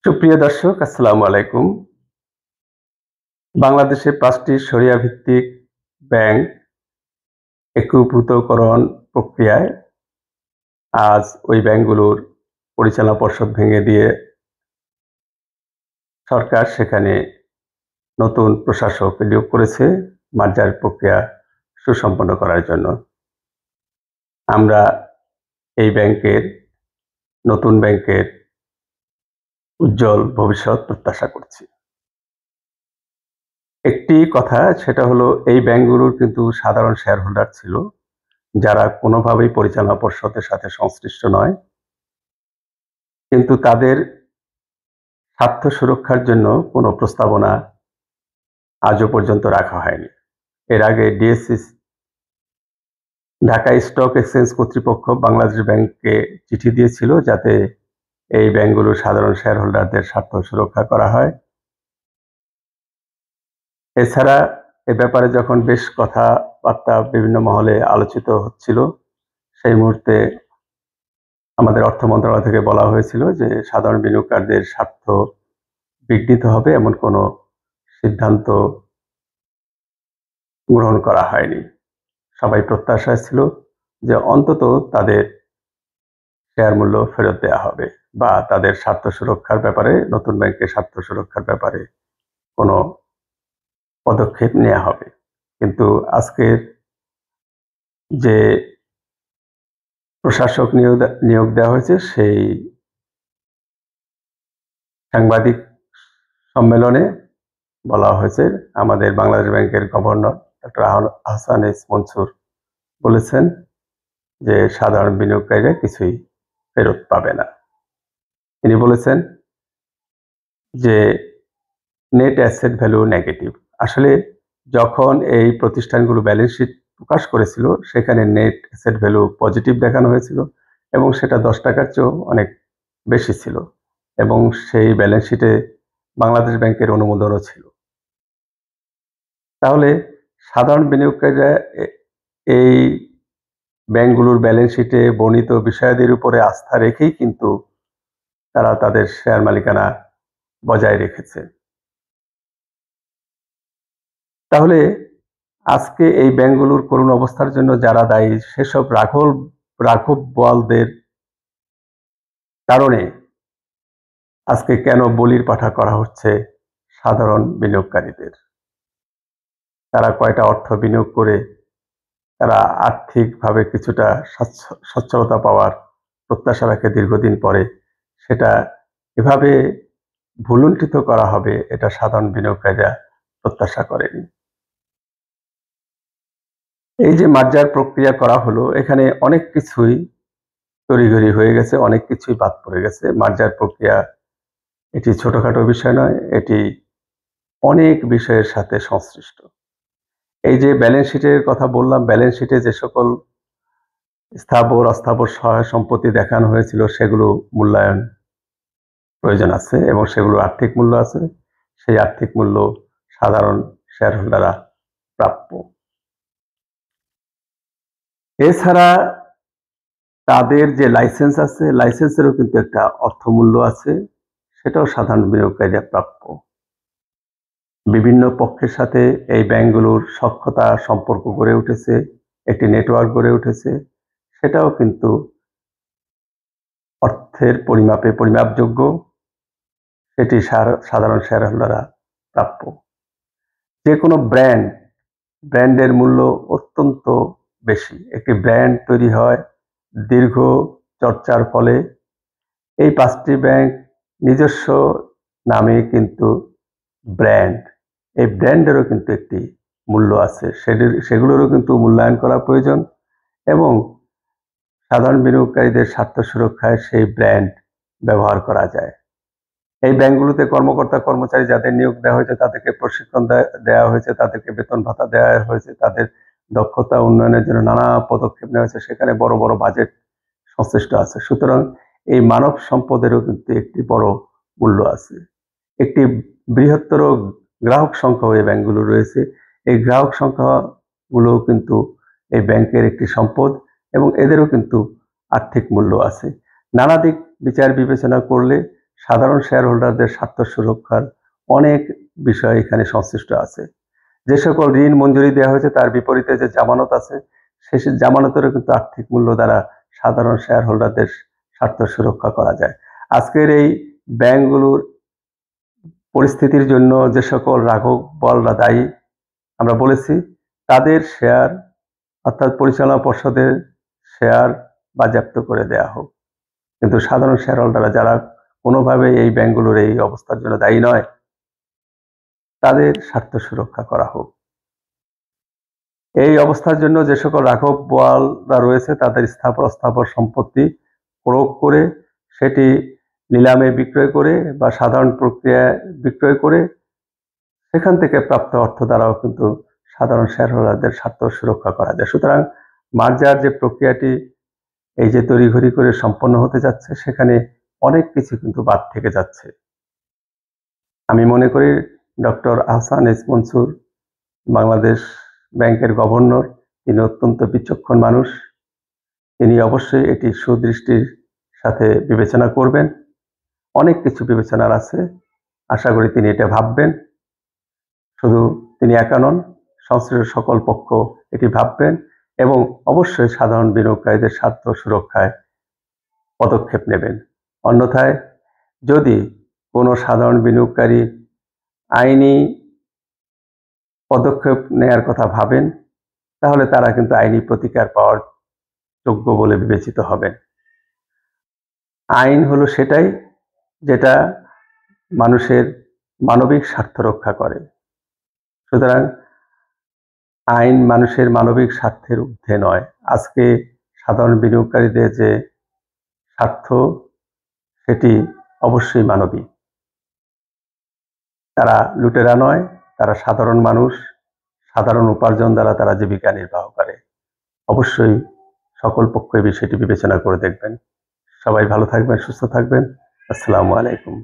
সুপ্রিয় দর্শক, আসসালামু আলাইকুম। বাংলাদেশে ৫টি শরিয়া ভিত্তিক ব্যাংক একীভূতকরণ প্রক্রিয়ায় আজ ওই ব্যাংকগুলোর পরিচালনা পর্ষদ ভেঙে দিয়ে সরকার সেখানে নতুন প্রশাসক নিয়োগ করেছে মার্জার প্রক্রিয়া সুসম্পন্ন করার জন্য। আমরা এই নতুন ব্যাংকের উজ্জ্বল ভবিষ্যৎ প্রত্যাশা করছি। একটি কথা, সেটা হলো এই ব্যাংকগুলোর কিন্তু সাধারণ শেয়ার হোল্ডার ছিল, যারা কোনোভাবেই পরিচালনা পর্ষদের সাথে সংশ্লিষ্ট নয়, কিন্তু তাদের স্বার্থ সুরক্ষার জন্য কোনো প্রস্তাবনা আজও পর্যন্ত রাখা হয়নি। এর আগে ডিএসসি ঢাকা স্টক এক্সচেঞ্জ কর্তৃপক্ষ বাংলাদেশ ব্যাংককে চিঠি দিয়েছিল যাতে এই ব্যাংকগুলোর সাধারণ শেয়ার হোল্ডারদের স্বার্থ সুরক্ষা করা হয়। এছাড়া এ ব্যাপারে যখন বেশ কথাবার্তা বিভিন্ন মহলে আলোচিত হচ্ছিল, সেই মুহূর্তে আমাদের অর্থ মন্ত্রণালয় থেকে বলা হয়েছিল যে সাধারণ বিনিয়োগকারীদের স্বার্থ বিঘ্নিত হবে এমন কোনো সিদ্ধান্ত গ্রহণ করা হয়নি। সবাই প্রত্যাশায় ছিল যে অন্তত তাদের শেয়ার মূল্য ফেরত দেওয়া হবে বা তাদের স্বার্থ সুরক্ষার ব্যাপারে, নতুন ব্যাংকের স্বার্থ সুরক্ষার ব্যাপারে কোনো পদক্ষেপ নেওয়া হবে। কিন্তু আজকের যে প্রশাসক নিয়োগ দেওয়া হয়েছে, সেই সাংবাদিক সম্মেলনে বলা হয়েছে, আমাদের বাংলাদেশ ব্যাংকের governor doctor Ahsan H Mansur বলেছেন যে সাধারণ বিনিয়োগকারীরা কিছুই ফেরত পাবে না। তিনি বলেছেন যে নেট অ্যাসেট ভ্যালু নেগেটিভ। আসলে যখন এই প্রতিষ্ঠানগুলো ব্যালেন্স শিট প্রকাশ করেছিল, সেখানে নেট অ্যাসেট ভ্যালু পজিটিভ দেখানো হয়েছিল এবং সেটা 10 টাকার চেয়েও অনেক বেশি ছিল, এবং সেই ব্যালেন্স শিটে বাংলাদেশ ব্যাংকের অনুমোদনও ছিল। তাহলে সাধারণ বিনিয়োগকারীরা এই ব্যাংকগুলোর ব্যালেন্স শিটে বর্ণিত বিষয়াদির উপরে আস্থা রেখেই কিন্তু তারা তাদের শেয়ার মালিকানা বজায় রেখেছে। তাহলে আজকে এই ব্যাংকগুলোর করুণ অবস্থার জন্য যারা দায়ী, সেসব রাঘব বোয়ালদের কারণে আজকে কেন বলির পাঠা করা হচ্ছে সাধারণ বিনিয়োগকারীদের? তারা কয়টা অর্থ বিনিয়োগ করে তারা আর্থিকভাবে কিছুটা সচ্ছলতা পাওয়ার প্রত্যাশা রাখে দীর্ঘদিন পরে, সেটা এভাবে ভুলুণ্ঠিত করা হবে এটা সাধারণ বিনিয়োগকারীরা প্রত্যাশা করেনি। এই যে মার্জার প্রক্রিয়া করা হলো, এখানে অনেক কিছুই তড়িঘড়ি হয়ে গেছে, অনেক কিছুই বাদ পড়ে গেছে। মার্জার প্রক্রিয়া এটি ছোটখাটো বিষয় নয়, এটি অনেক বিষয়ের সাথে সংশ্লিষ্ট। এই যে ব্যালেন্স শিটের কথা বললাম, ব্যালেন্স শিটে যে সকল স্থাবর অস্থাবর সহায় সম্পত্তি দেখানো হয়েছিল, সেগুলো মূল্যায়ন প্রয়োজন আছে এবং সেগুলোর আর্থিক মূল্য আছে। সেই আর্থিক মূল্য সাধারণ শেয়ার হোল্ডাররা প্রাপ্য। এছাড়া তাদের যে লাইসেন্স আছে, লাইসেন্সেরও কিন্তু একটা অর্থমূল্য আছে, সেটাও সাধারণ বিনিয়োগকারীরা প্রাপ্য। বিভিন্ন পক্ষের সাথে এই ব্যাংকগুলোর সখ্যতা সম্পর্ক গড়ে উঠেছে, একটি নেটওয়ার্ক গড়ে উঠেছে, সেটাও কিন্তু অর্থের পরিমাপে পরিমাপযোগ্য, সেটি সাধারণ শেয়ার হোল্ডাররা প্রাপ্য। যে কোনো ব্র্যান্ডের মূল্য অত্যন্ত বেশি। একটি ব্র্যান্ড তৈরি হয় দীর্ঘ চর্চার ফলে। এই 5টি ব্যাংক নিজস্ব নামে কিন্তু ব্র্যান্ড, এই ব্র্যান্ডেরও কিন্তু একটি মূল্য আছে, সেগুলোরও কিন্তু মূল্যায়ন করা প্রয়োজন এবং সাধারণ বিনিয়োগকারীদের স্বার্থ সুরক্ষায় সেই ব্র্যান্ড ব্যবহার করা যায়। এই ব্যাংকগুলোতে কর্মকর্তা কর্মচারী যাদের নিয়োগ দেওয়া হয়েছে, তাদেরকে প্রশিক্ষণ দেওয়া হয়েছে, তাদেরকে বেতন ভাতা দেওয়া হয়েছে, তাদের দক্ষতা উন্নয়নের জন্য নানা পদক্ষেপ নেওয়া হয়েছে, সেখানে বড় বড় বাজেট সংশ্লিষ্ট আছে। সুতরাং এই মানব সম্পদেরও কিন্তু একটি বড় মূল্য আছে। একটি বৃহত্তর গ্রাহক সংখ্যাও এই ব্যাংকগুলো রয়েছে। এই গ্রাহক সংখ্যাগুলো কিন্তু এই ব্যাংকের একটি সম্পদ এবং এদেরও কিন্তু আর্থিক মূল্য আছে। নানা দিক বিচার বিবেচনা করলে সাধারণ শেয়ার হোল্ডারদের স্বার্থ সুরক্ষার অনেক বিষয় এখানে সংশ্লিষ্ট আছে। যে সকল ঋণ মঞ্জুরি দেওয়া হয়েছে তার বিপরীতে যে জামানত আছে, সেই জামানতেরও কিন্তু আর্থিক মূল্য দ্বারা সাধারণ শেয়ার হোল্ডারদের স্বার্থ সুরক্ষা করা যায়। আজকের এই ব্যাংকগুলোর পরিস্থিতির জন্য যে সকল রাঘববোয়ালরা দায়ী আমরা বলেছি, তাদের শেয়ার অর্থাৎ পরিচালনা পর্ষদের শেয়ার বাজেয়াপ্ত করে দেয়া হোক। কিন্তু সাধারণ শেয়ার হোল্ডাররা যারা কোনোভাবে এই ব্যাংকগুলোর এই অবস্থার জন্য দায়ী নয়, তাদের স্বার্থ সুরক্ষা করা হোক। এই অবস্থার জন্য যে সকল রাঘববোয়ালরা রয়েছে তাদের স্থাবর অস্থাবর সম্পত্তি ক্রয় করে সেটি নিলামে বিক্রয় করে বা সাধারণ প্রক্রিয়ায় বিক্রয় করে সেখান থেকে প্রাপ্ত অর্থ দ্বারাও কিন্তু সাধারণ শেয়ার হোল্ডারদের স্বার্থ সুরক্ষা করা যায়। সুতরাং মার্জার যে প্রক্রিয়াটি এই যে তড়িঘড়ি করে সম্পন্ন হতে যাচ্ছে, সেখানে অনেক কিছু কিন্তু বাদ থেকে যাচ্ছে। আমি মনে করি ডক্টর আহসান এস মনসুর বাংলাদেশ ব্যাংকের গভর্নর, তিনি অত্যন্ত বিচক্ষণ মানুষ। তিনি অবশ্যই এটি সুদৃষ্টির সাথে বিবেচনা করবেন। অনেক কিছু বিবেচনার আছে, আশা করি তিনি এটা ভাববেন। শুধু তিনি একা নন, সংশ্লিষ্ট সকল পক্ষ এটি ভাববেন এবং অবশ্যই সাধারণ বিনিয়োগকারীদের স্বার্থ সুরক্ষায় পদক্ষেপ নেবেন। অন্যথায় যদি কোনো সাধারণ বিনিয়োগকারী আইনি পদক্ষেপ নেয়ার কথা ভাবেন, তাহলে তারা কিন্তু আইনি প্রতিকার পাওয়ার যোগ্য বলে বিবেচিত হবেন। আইন হলো সেটাই যেটা মানুষের মানবিক স্বার্থ রক্ষা করে। সুতরাং আইন মানুষের মানবিক স্বার্থের ঊর্ধ্বে নয়। আজকে সাধারণ বিনিয়োগকারীদের যে স্বার্থ, সেটি অবশ্যই মানবিক। তারা লুটেরা নয়, তারা সাধারণ মানুষ, সাধারণ উপার্জন দ্বারা তারা জীবিকা নির্বাহ করে। অবশ্যই সকল পক্ষ এই বিষয়টি বিবেচনা করে দেখবেন। সবাই ভালো থাকবেন, সুস্থ থাকবেন। আসসালামু আলাইকুম।